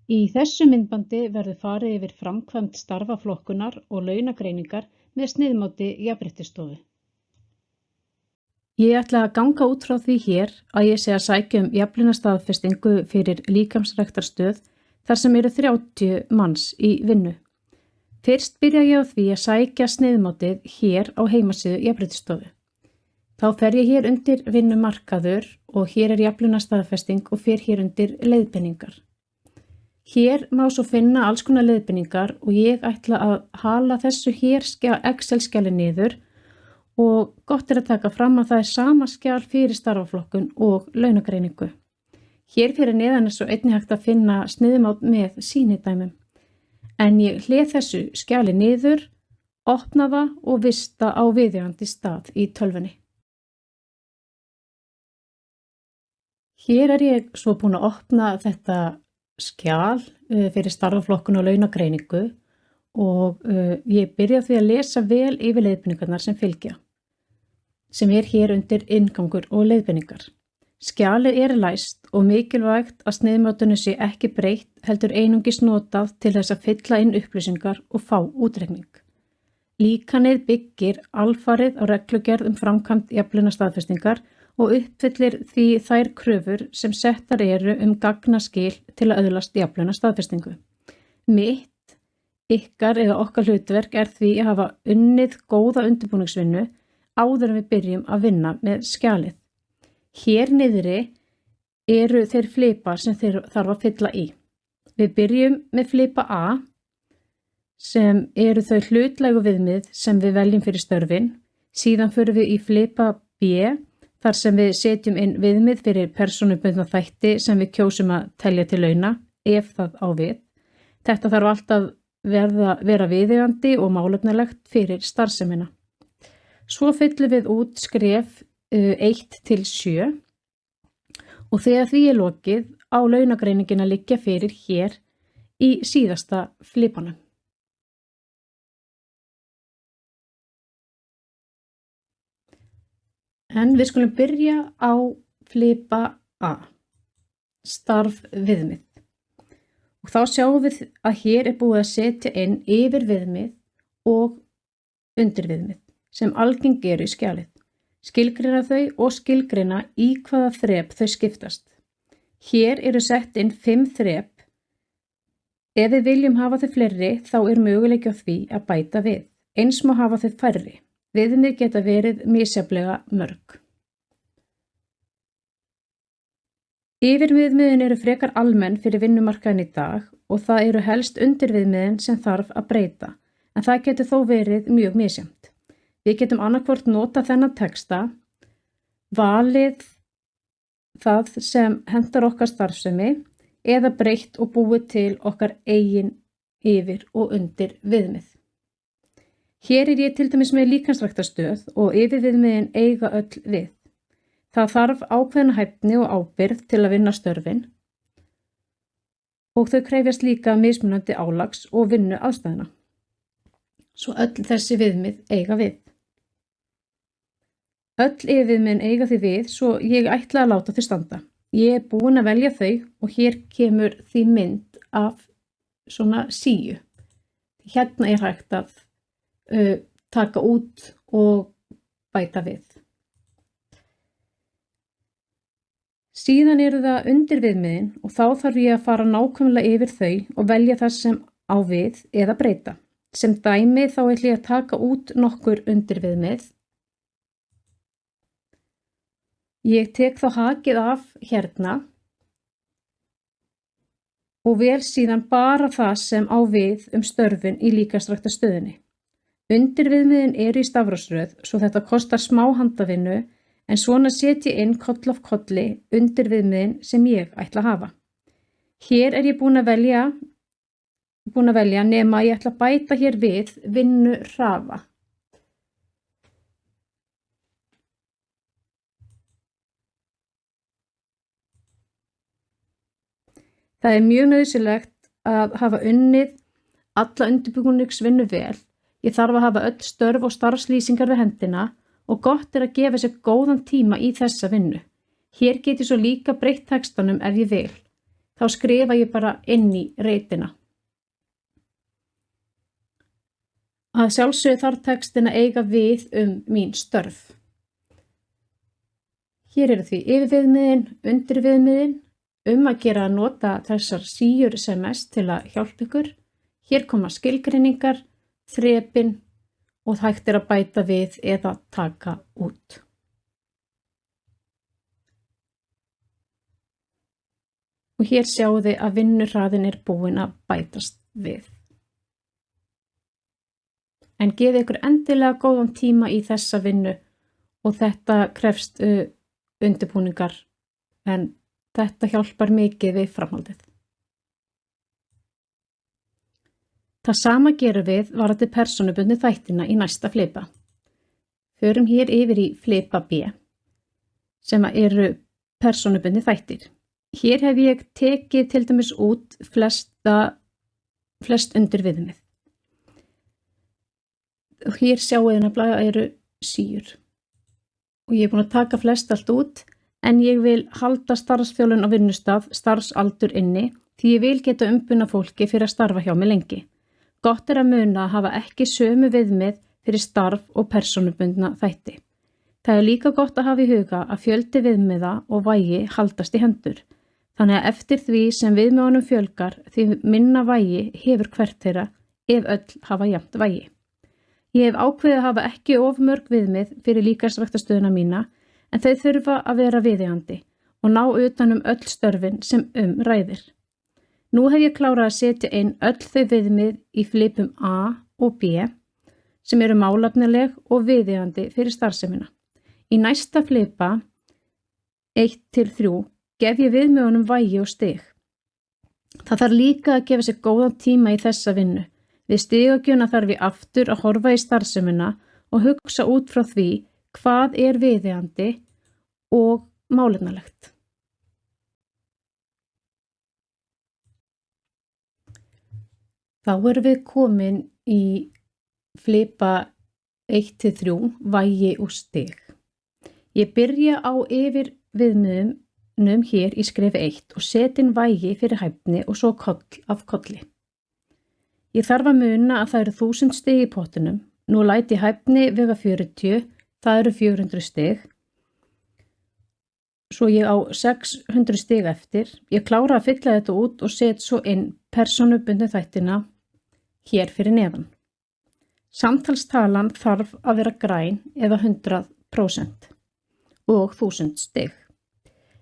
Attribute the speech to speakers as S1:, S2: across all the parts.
S1: Í þessu myndbandi verður farið yfir framkvæmd starfaflokkunar og launagreiningar með sniðmáti Jafnréttisstofu. Ég ætla að ganga út frá því hér að ég sé að sækja jafnlaunastaðfestingu fyrir líkamsræktarstöð þar sem eru 30 manns í vinnu. Fyrst byrja ég á því að sækja sniðmátið hér á heimasíðu Jafnréttisstofu. Þá fer ég hér undir vinnumarkaður og hér er jafnlaunastaðfesting og fer hér undir leiðbeiningar. Hér má svo finna alls konar leiðbeiningar og ég ætla að hala þessu hér Excel-skjali niður og gott er að taka fram að það er sama skjal fyrir starfaflokkun og launagreiningu. Hér fyrir neðan er svo einnig hægt að finna sniðmát með sýnidæmum. En ég hlið þessu skjali niður, opna það og vista á viðeigandi stað í tölvunni. Hér er ég svo búin að opna þetta skjal fyrir starfaflokkun og launagreiningu og ég byrja því að lesa vel yfir leiðbeiningarnar sem fylgja, sem er hér undir inngangur og leiðbeiningar. Skjalið er læst og mikilvægt að sniðmátinu sé ekki breytt heldur einungis notað til þess að fylla inn upplýsingar og fá útreikning. Líkanið byggir alfarið á reglugerð framkvæmd jafnlaunastaðfestingar og uppfyllir því þær kröfur sem settar eru gagnaskil til að öðlast jafnlaunastaðfestingu. Mitt, ykkar eða okkar hlutverk er því að hafa unnið góða undirbúningsvinnu áður en við byrjum að vinna með skjalið. Hér niðri eru þeir flipar sem þeir þarf að fylla í. Við byrjum með flipa A sem eru þau hlutlægu viðmið sem við veljum fyrir störfin. Síðan förum við í flipa B þar sem við setjum inn viðmið fyrir persónubundna þætti sem við kjósum að telja til launa ef það á við. Þetta þarf alltaf vera viðeigandi og málefnalegt fyrir starfsemina. Svo fyllum við út skref 1 til 7 og þegar því er lokið á launagreiningin að liggja fyrir hér í síðasta flipanum. En við skulum byrja á flipa A, starf viðmið. Og þá sjáum við að hér er búið að setja inn yfir viðmið og undir viðmið sem algeng eru í skjalið. Skilgreina þau og skilgreina í hvaða þrep þau skiptast. Hér eru sett inn 5 þrep. Ef við viljum hafa þau fleiri þá er möguleiki á því að bæta við. Eins má hafa þau færri. Viðmið geta verið misjafnlega mörg. Yfirviðmiðin eru frekar almenn fyrir vinnumarkaðinn í dag og það eru helst undirviðmiðin sem þarf að breyta, en það getur þó verið mjög misjafnt. Við getum annarkvort nota þennan texta, valið það sem hentar okkar starfsemi eða breytt og búið til okkar eigin yfir og undir viðmið. Hér er ég til dæmis með líkamsræktarstöð og yfirviðmiðin eiga öll við. Það þarf ákveðna hæfni og ábyrgð til að vinna störfin og þau krefjast líka mismunandi álags og vinnu aðstæðna. Svo öll þessi viðmið eiga við. Öll yfirviðmiðin eiga því við svo ég ætla að láta þau standa. Ég er búin að velja þau og hér kemur því mynd af svona síu. Hérna er hægt að taka út og bæta við. Síðan eru það undir viðmiðin og þá þarf ég að fara nákvæmlega yfir þau og velja það sem á við eða breyta. Sem dæmi þá ætla ég að taka út nokkur undir viðmið. Ég tek þá hakið af hérna og vel síðan bara það sem á við störfin í líkamsræktarstöðinni. Undirviðmiðin eru í stafrófsröð svo þetta kostar smá handavinnu en svona set ég inn koll af kolli undirviðmiðin sem ég ætla að hafa. Hér er ég búin að velja nema ég ætla að bæta hér við vinnuhraða. Það er mjög nauðsynlegt að hafa unnið alla undirbúningsvinnu vel. Ég þarf að hafa öll störf og starfslýsingar við hendina og gott er að gefa sér góðan tíma í þessa vinnu. Hér get ég svo líka breytt textanum ef ég vil. þá skrifa ég bara inn í reitina. Að sjálfsögðu þarf textin að eiga við mín störf. Hér eru því yfirviðmiðin, undirviðmiðin, að gera að nota þessar síur sem mest til að hjálpa ykkur. Hér koma skilgreiningar, þrepin og hægt að bæta við eða taka út. Og hér sjáum þið að vinnurhraðin búinn að bætast við. En gefið ykkur endilega góðan tíma í þessa vinnu og þetta krefst undirbúningar en þetta hjálpar mikið við framhaldið. Það sama gerum við varðandi persónubundnu þættina í næsta flipa. Förum hér yfir í flipa B sem eru persónubundnu þættir. Hér hef ég tekið til dæmis út flest undirviðmið. Og hér sjáum við nefnilega eru síur. Og ég búin að taka flest allt út en ég vil halda starfsþjálfun á vinnustað, starfsaldur inni því ég vil geta umbuna fólki fyrir að starfa hjá mig lengi. Gott að muna að hafa ekki sömu viðmið fyrir starf og persónubundna þætti. Það líka gott að hafa í huga að fjöldi viðmiða og vægi haldast í hendur. Þannig að eftir því sem viðmiðunum fjölgar því minna vægi hefur hvert þeirra ef öll hafa jafnt vægi. Ég hef ákveðið að hafa ekki of mörg viðmið fyrir líkamsræktarstöðuna mína en þau þurfa að vera viðeigandi og ná utan öll störfin sem ræðir. Nú hef ég klárað að setja inn öll þau viðmið í flipum A og B sem eru málefnileg og viðeigandi fyrir starfsemina. Í næsta flipa 1-3 gef ég viðmiðunum vægi og stig. Það þarf líka að gefa sér góðan tíma í þessa vinnu. Við stigagjöfuna þarf ég aftur að horfa í starfsemina og hugsa út frá því hvað viðeigandi og málefnalegt. Þá erum við komin í flipa 1-3, vægi og stig. Ég byrja á yfir viðmiðunum hér í skrefi 1 og set inn vægi fyrir hæfni og svo koll af kolli. Ég þarf að muna að það eru 1000 stig í pottunum. Nú læt ég hæfni vega 40, það eru 400 stig. Svo ég á 600 stig eftir. Ég klára að fylla þetta út og set svo inn persónubundnu þættina hér fyrir neðan. Samtalstalan þarf að vera græn eða 100% og 1000 stig.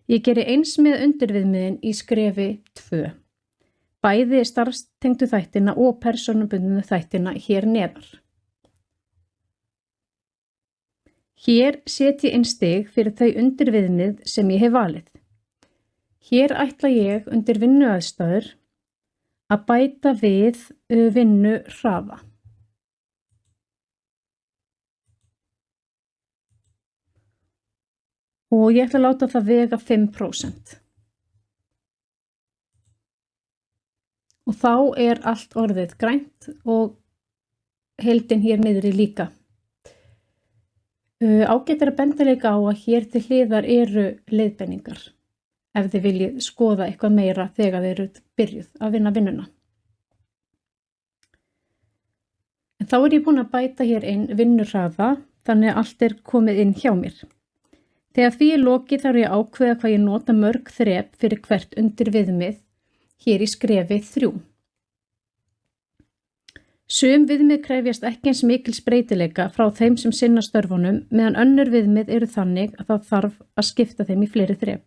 S1: Ég geri eins með undirviðmiðin í skrefi 2. Bæði starfstengdu þættina og persónubundnu þættina hér neðar. Hér set ég inn stig fyrir þau undirviðmið sem ég hef valið. Hér ætla ég undir vinnuaðstæður að bæta við vinnuhraða. Og ég ætla að láta það vega 5%. Og þá allt orðið grænt og heildin hér niðri líka. Ágætt að benda líka á að hér til hliðar eru leiðbeiningar ef þið viljið skoða eitthvað meira þegar þið eru byrjuð að vinna vinnuna. En þá ég búin að bæta hér inn vinnurhraða þannig að allt komið inn hjá mér. Þegar því lokið þarf ég að ákveða hvað ég nota mörg þrep fyrir hvert undirviðmið hér í skrefi 3. Sum viðmið krefjast ekki eins mikils breytileika frá þeim sem sinna störfunum meðan önnur viðmið eru þannig að það þarf að skipta þeim í fleiri þrep.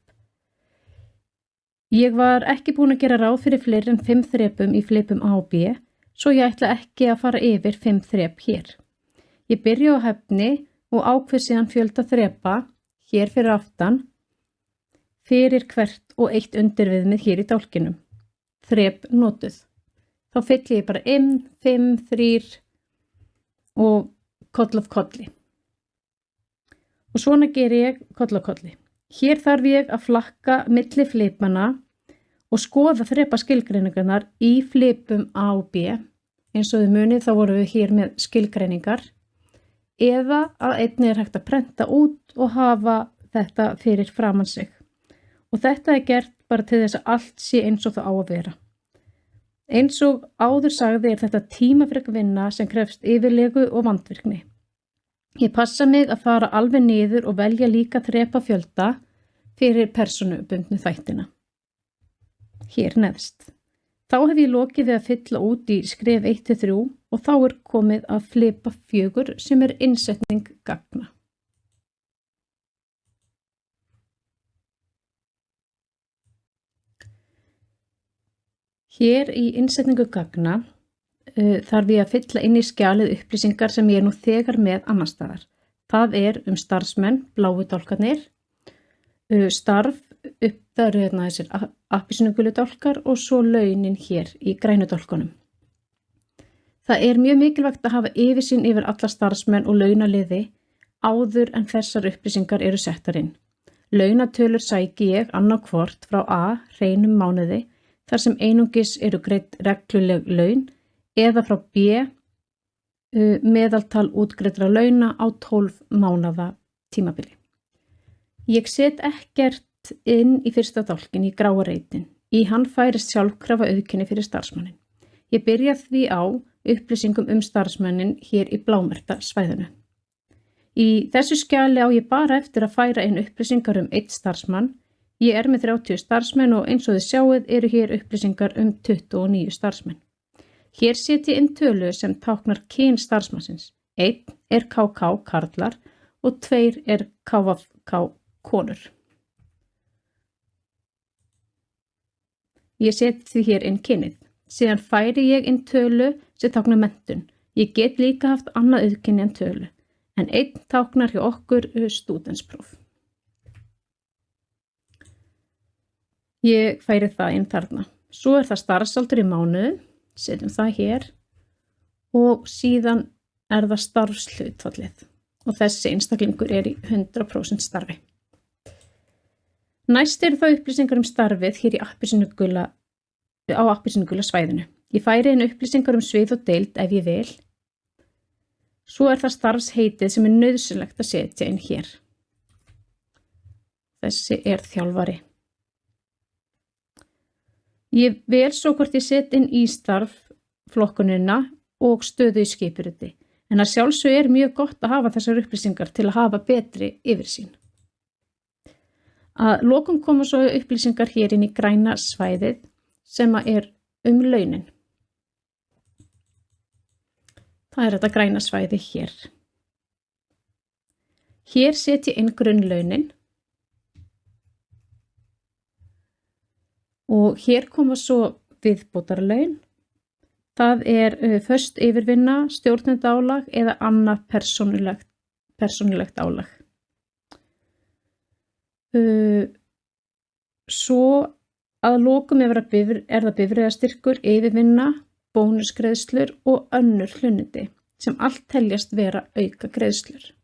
S1: Ég var ekki búin að gera ráð fyrir fleiri en 5 þrepum í flipum A og B, svo ég ætla ekki að fara yfir 5 þrep hér. Ég byrja á hæfni og ákveð síðan fjölda þrepa hér fyrir aftan fyrir hvert og eitt undirviðmið hér í dálkinum. Þrep notuð. Þá fylli ég bara 5, 3 og koll af kolli. Og svona ger ég koll af kolli. Hér þarf ég að flakka milli flipana og skoða þrepa skilgreiningarnar í flipum A og B. Eins og þið munið þá vorum við hér með skilgreiningar eða að einnig hægt að prenta út og hafa þetta fyrir framan sig. Og þetta gert bara til þess að allt sé eins og það á að vera. Eins og áður sagði þetta tímafrek vinna sem krefst yfirlegu og vandvirkni. Ég passa mig að fara alveg niður og velja líka þrepafjölda fyrir persónubundnu þættina. Hér neðst. Þá hef ég lokið við að fylla út í skref 1-3 og þá komið að flipa 4 sem innsetning gagna. Hér í innsetningu gagna þarf ég að fylla inn í skjalið upplýsingar sem ég nú þegar með annars staðar. Það starfsmenn, bláu dálkarnir, starf, það eru þessir appelsínugulu dálkar og svo launin hér í grænu dálkunum. Það mjög mikilvægt að hafa yfirsýn yfir alla starfsmenn og launaliði áður en þessar upplýsingar eru settar inn. Launatölur sæki ég annarkvort frá A, hreinum mánuði, þar sem einungis eru greidd regluleg laun, eða frá B, meðaltal útgreiddra launa á 12 mánaða tímabili. Ég set ekkert inn í fyrsta dálkinn í gráa reitin. Í hann færist sjálfkrafa auðkenni fyrir starfsmannin. Ég byrja því á upplýsingum starfsmannin hér í blámerkta svæðinu. Í þessu skjali á ég bara eftir að færa inn upplýsingar einn starfsmann. Ég með 30 starfsmenn og eins og þið sjáið eru hér upplýsingar 29 starfsmenn. Hér set ég inn tölu sem táknar kyn starfsmannsins. 1 KK karlar og 2 KVK konur. Ég set því hér inn kynið. Síðan færi ég inn tölu sem táknar menntun. Ég get líka haft annað auðkenni en tölu, en 1 táknar hjá okkur stúdentspróf. Ég færi það inn þarna. Svo það starfsaldur í mánuði, setjum það hér og síðan það starfshlutfallið og þessi einstaklingur í 100% starfi. Næst það upplýsingar starfið hér á appelsínugula svæðinu. Ég færi inn upplýsingar svið og deild ef ég vil. Svo það starfsheitið sem nauðsynlegt að setja inn hér. Þessi þjálfari. Ég vel svo hvort ég set inn í starf flokkunina og stöðu í skipuriti, en að sjálfsög mjög gott að hafa þessar upplýsingar til að hafa betri yfirsýn. Að lokum koma svo upplýsingar hér inn í græna svæðið sem launin. Það þetta græna svæði hér. Hér set ég inn grunnlaunin. Og hér koma svo viðbótarlaun. Það föst yfirvinna, stjórnendaálag eða annað persónulegt álag. Svo að lokum það bifreiðastyrkur, yfirvinna, bónusgreiðslur og önnur hlunnindi sem allt teljast vera auka greiðslur.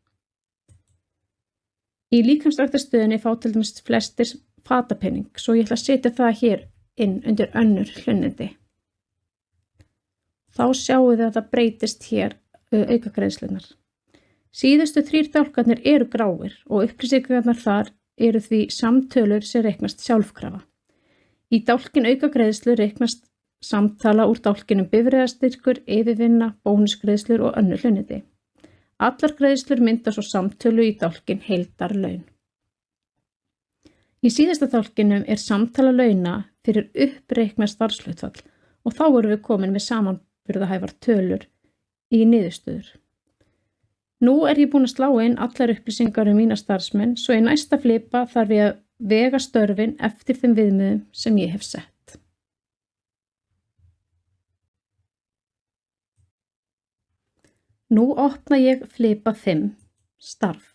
S1: Í líkamsræktarstöðinni fá til dæmis flestir fatapenning, svo ég ætla að setja það hér inn undir önnur hlunnindi. Þá sjáum við að það breytist hér auka greiðslunar. Síðustu 3 dálkarnir gráir og upplýsingarnar þar því samtölur sem reiknast sjálfkrafa. Í dálkin auka greiðslu reiknast samtala úr dálkinum bifreiðastyrkur, yfirvinna, bónusgreiðslur og önnur hlunnindi. Allar greiðslur mynda svo samtölu í dálkin heildarlaun. Í síðasta dálkinum samtala launa fyrir uppreiknað starfshlutfall og þá við komin með samanburðahæfar tölur í niðurstöður. Nú ég búin að slá inn allar upplýsingar mína starfsmenn, svo í næsta flipa þarf ég að vega störfin eftir þeim viðmiðum sem ég hef sett. Nú opna ég flipa 5, starf.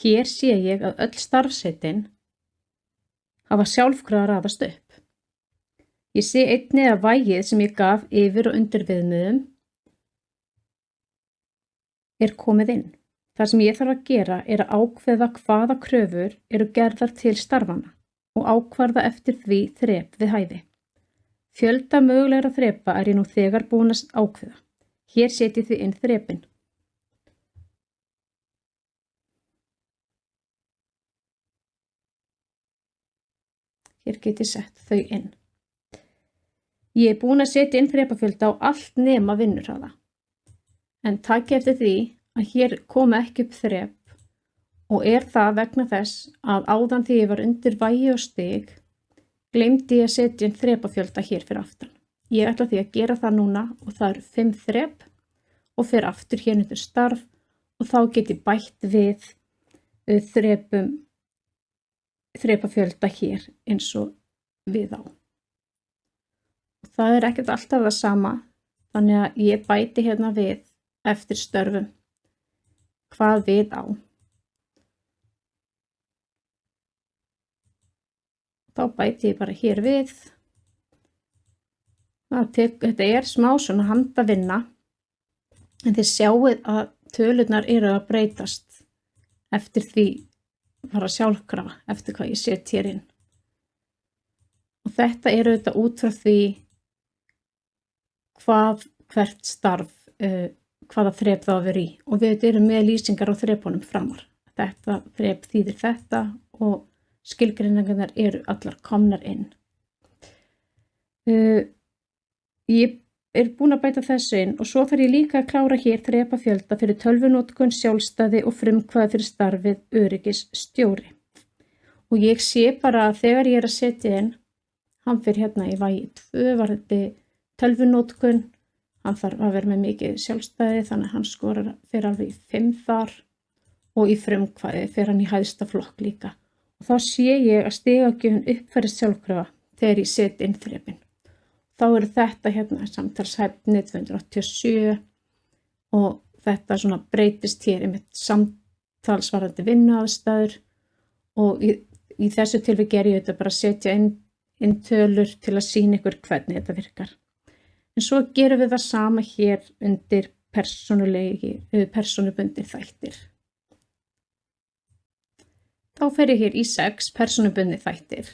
S1: Hér sé ég að öll starfsheitin hafa sjálfkrafa raðast upp. Ég sé einnig að vægið sem ég gaf yfir og undir viðmiðum komið inn. Það sem ég þarf að gera að ákveða hvaða kröfur gerðar til starfana og ákvarða eftir því þrep við hæfi. Fjölda mögulegra þrepa ég nú þegar búin að ákveða. Hér setjum því inn þrepin. Hér get ég sett þau inn. Ég búin að setja inn þrepafjölda á allt nema vinnurhraða. En takið eftir því að hér koma ekki upp þrep og það vegna þess að áðan því ég var undir vægi og stig, gleymdi ég að setja inn þrepafjölda hér fyrir aftan. Ég ætla því að gera það núna og það eru 5 þrep og fyrir aftur hér undir starf og þá get ég bætt við þrepafjölda hér eins og við á. Það er ekkert alltaf það sama, þannig að ég bæti hérna við eftir störfum hvað við á. Þá bæti ég bara hér við. Þetta er smá svona handavinna, en þið sjáið að tölurnar eru að breytast eftir því bara sjálfkrafa, eftir hvað ég set hér inn. Og þetta eru þetta út frá því hvert starf, hvaða þrep það á að vera í. Og við erum með lýsingar á þrepunum framar. Þetta þrep þýðir þetta og skilgreiningarnar eru allar komnar inn. Ég er búin að bæta þessu inn og svo þarf ég líka að klára hér þrepafjölda fyrir tölvunotkun, sjálfstæði og frumkvæði fyrir starfið öryggisstjóri. Og ég sé bara að þegar ég er að setja inn, hann fyrir hérna í vægi 2 varðandi tölvunotkun, hann þarf að vera með mikið sjálfstæði þannig að hann skorar fyrir alveg í 5 þar og í frumkvæði fyrir hann í hæðsta flokk líka. Og þá sé ég að stigagjöfin uppfærist sjálfkrafa þegar ég set inn þrepin. Þá eru þetta hérna samtalshæfni 287 og þetta svona breytist hér með samtalsvarandi vinnuaðstæður og í þessu tilviki er ég þetta bara að setja inn tölur til að sýna ykkur hvernig þetta virkar. En svo gerum við það sama hér undir persónubundir þættir. Þá fer ég hér í 6 persónubundir þættir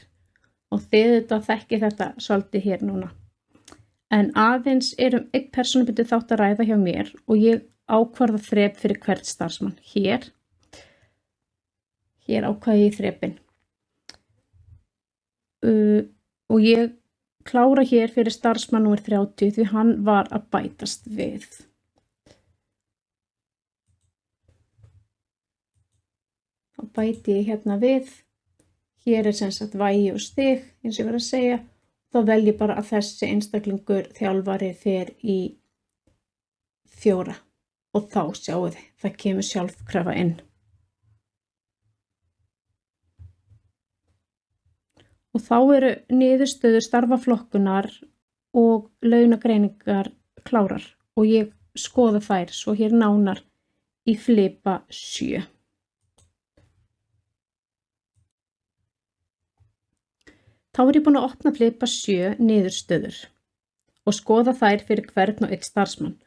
S1: og þið þetta þekkið þetta svolítið hér núna. En aðeins erum einn persónubundið þátt að ræða hjá mér og ég ákvarða þrep fyrir hvert starfsmann. Hér ákvaði ég þrepin. Og ég klára hér fyrir starfsmann númer 30 því hann var að bætast við. Þá bæti ég hérna við. Hér er sem sagt vægi og stig, eins og ég var að segja. Þá velji bara að þessi einstaklingur þjálfari fer í 4 og þá sjáu þið, það kemur sjálfkrafa inn. Og þá eru niðurstöður starfaflokkunar og launagreiningar klárar og ég skoða þær svo hér nánar í flipa 7. Þá er ég búin að opna flipa 7 niðurstöður og skoða þær fyrir hvern og einn starfsmann.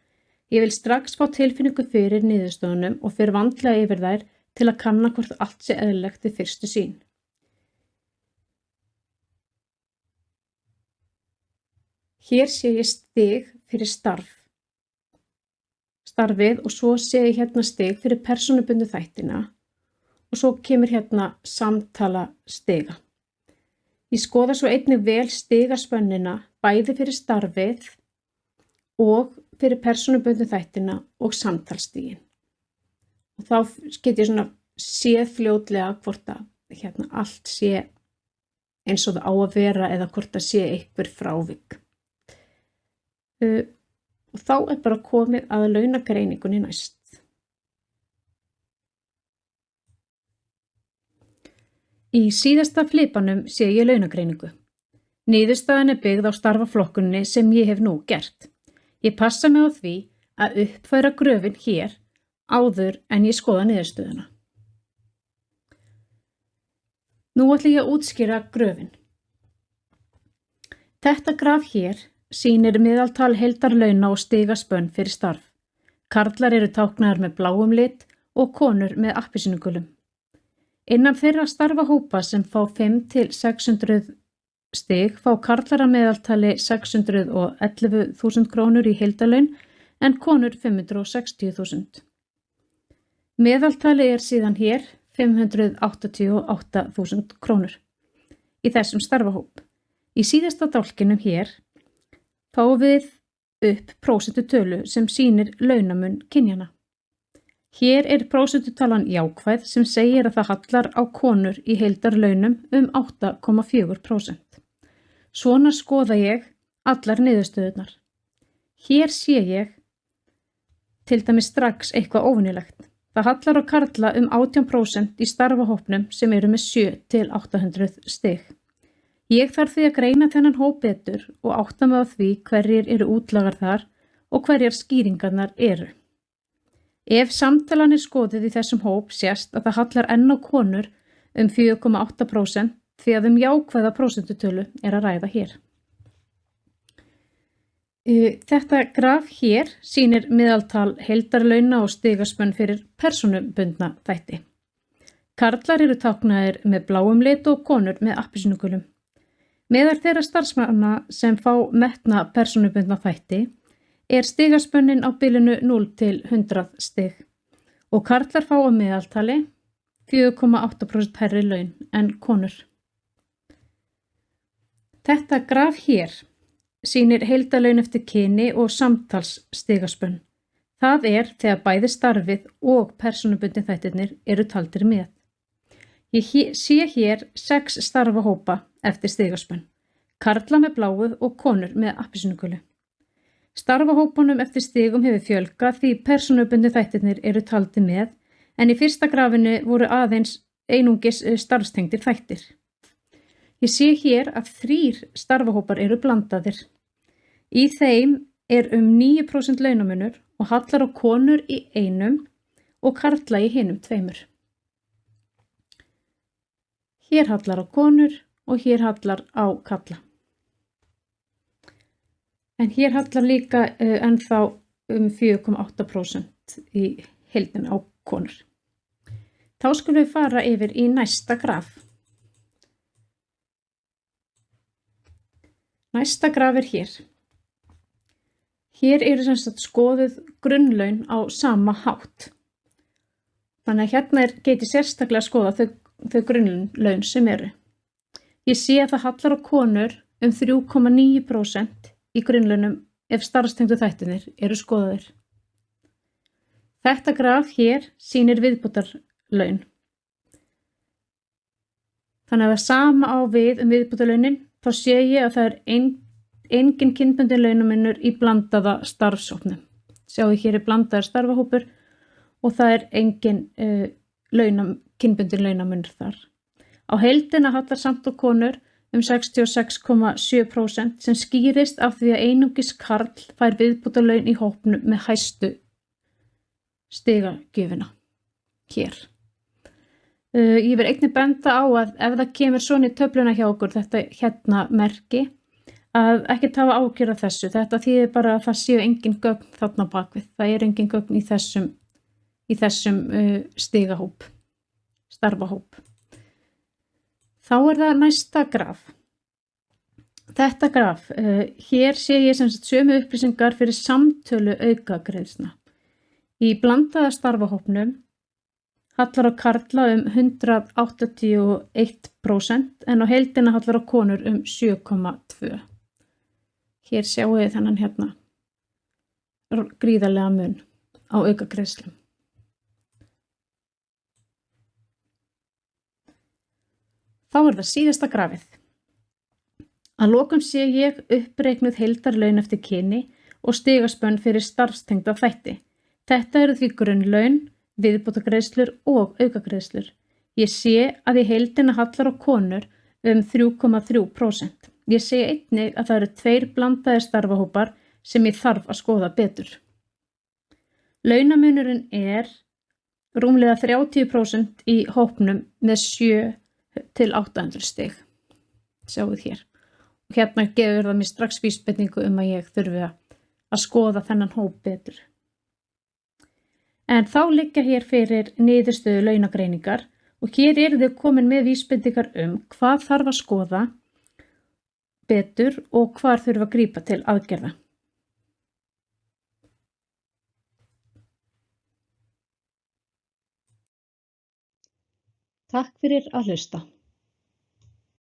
S1: Ég vil strax fá tilfinningu fyrir niðurstöðunum og fyrir vandlega yfir þær til að kanna hvort allt sé eðlilegt við fyrstu sýn. Hér sé ég stig fyrir starfið og svo sé ég hérna stig fyrir persónubundu þættina og svo kemur hérna samtala stiga. Ég skoða svo einnig vel stigaspönnina bæði fyrir starfið og fyrir persónubundnu þættina og samtalsstigin. Og þá get ég svona séð fljótlega hvort að hérna allt sé eins og það á að vera eða hvort það sé einhver frávik. Og þá er bara komið að launagreiningunni næst. Í síðasta flipanum sé ég launagreiningu. Niðurstaðan er byggð á starfaflokkunni sem ég hef nú gert. Ég passa mig á því að uppfæra gröfin hér áður en ég skoða niðurstöðuna. Nú ætla ég að útskýra gröfin. Þetta graf hér sýnir meðaltal heildarlauna og stigaspönn fyrir starf. Karlar eru táknaðir með bláum lit og konur með appelsínugulum. Innan þeirra starfahópa sem fá 5 til 600 stig fá karlar að meðaltali 611.000 krónur í heildarlaun en konur 560.000. Meðaltali er síðan hér 588.000 krónur. í þessum starfahóp. Í síðasta dálkinum hér fáum við upp prósentutölu sem sýnir launamun kynjanna. Hér er prósentutalan jákvæð sem segir að það hallar á konur í heildarlaunum 8,4%. Svona skoða ég allar niðurstöðurnar. Hér sé ég til dæmis strax eitthvað óvenjulegt. Það hallar á karla 18% í starfahópnum sem eru með 7 til 800 stig. Ég þarf því að greina þennan hóp betur og átta mig á því hverjir eru útlagar þar og hverjar skýringarnar eru. Ef samtalan er skoðið í þessum hóp sést að það hallar enn á konur 4,8% því að jákvæða prósentutölu er að ræða hér. Þetta graf hér sýnir meðaltal heildarlauna og stigaspönn fyrir persónubundna þætti. Karlar eru táknaðir með bláum lit og konur með appelsínugulum. Meðal þeirra starfsmanna sem fá metna persónubundna þætti er stigaspönnin á bilinu 0 til 100 stig og karlar fá á meðaltali 4,8% hærri laun en konur. Þetta graf hér sýnir heildarlaun eftir kyni og samtalsstigaspönn. Það er þegar bæði starfið og persónubundin þættirnir eru taldir með. Ég sé hér 6 starfahópa eftir stigaspönn, karla með bláu og konur með appelsínugulu. Starfahópunum eftir stigum hefur fjölgað því persónubundin þættirnir eru taldir með, en í fyrsta grafinu voru einungis starfstengdir þættir. Ég sé hér að 3 starfahópar eru blandaðir. Í þeim er 9% launamunur og hallar á konur í einum og karla í hinum 2. Hér hallar á konur og hér hallar á kalla. En hér hallar líka ennþá 4,8% í heildina á konur. Þá skulum við fara yfir í næsta graf. Næsta graf er hér. Hér eru sem sagt skoðuð grunnlaun á sama hátt. Þannig að hérna geti sérstaklega skoða þau grunnlaun sem eru. Ég sé að það hallar á konur 3,9% í grunnlaunum ef starfstengdu þættirnir eru skoðaðir. Þetta graf hér sýnir viðbótarlaun. Þannig að það sama á við viðbótarlaunin, þá sé ég að það er engin kynbundin launamunur í blandaða starfshópnum. Sjáðu hér er blandaður starfahópur og það er engin kynbundin launamunur þar. Á heildina hallar samt á konur 66,7% sem skýrist af því að einungis karl fær viðbótarlaun í hópnum með hæstu stigagjöfina hér. Ég vil einnig benda á að ef það kemur svona í töfluna hjá okkur þetta hérna merki að ekki hafa ágjörð af þessu. Þetta þýðir bara að það séu engin gögn þarna bakvið. Það er engin gögn í þessum stigahóp, starfahóp. Þá er það næsta graf. Þetta graf, hér sé ég sem sagt sömu upplýsingar fyrir samtölu aukagreiðslna. Í blandaða starfahópnum hallar á karla 181% en á heildina hallar á konur 7,2%. Hér sjáum við þennan hérna gríðarlega mun á aukagreiðslum. Þá er það síðasta grafið. Að lokum sé ég uppreiknuð heildarlaun eftir kyni og stigaspönn fyrir starfstengda þætti. Þetta eru því grunnlaun, viðbótargreiðslur og aukagreiðslur. Ég sé að í heildina hallar á konur 3,3%. Ég sé einnig að það eru 2 blandaðir starfahópar sem ég þarf að skoða betur. Launamunurinn er rúmlega 30% í hópnum með 7 til 800 stig. Sjáuð hér. Og hérna gefur það mér strax vísbendingu að ég þurfi að skoða þennan hóp betur. En þá liggja hér fyrir niðurstöðu launagreiningar og hér eru þau komin með vísbendingar hvað þarf að skoða betur og hvar þurfa að grípa til aðgerða. Takk fyrir að hlusta.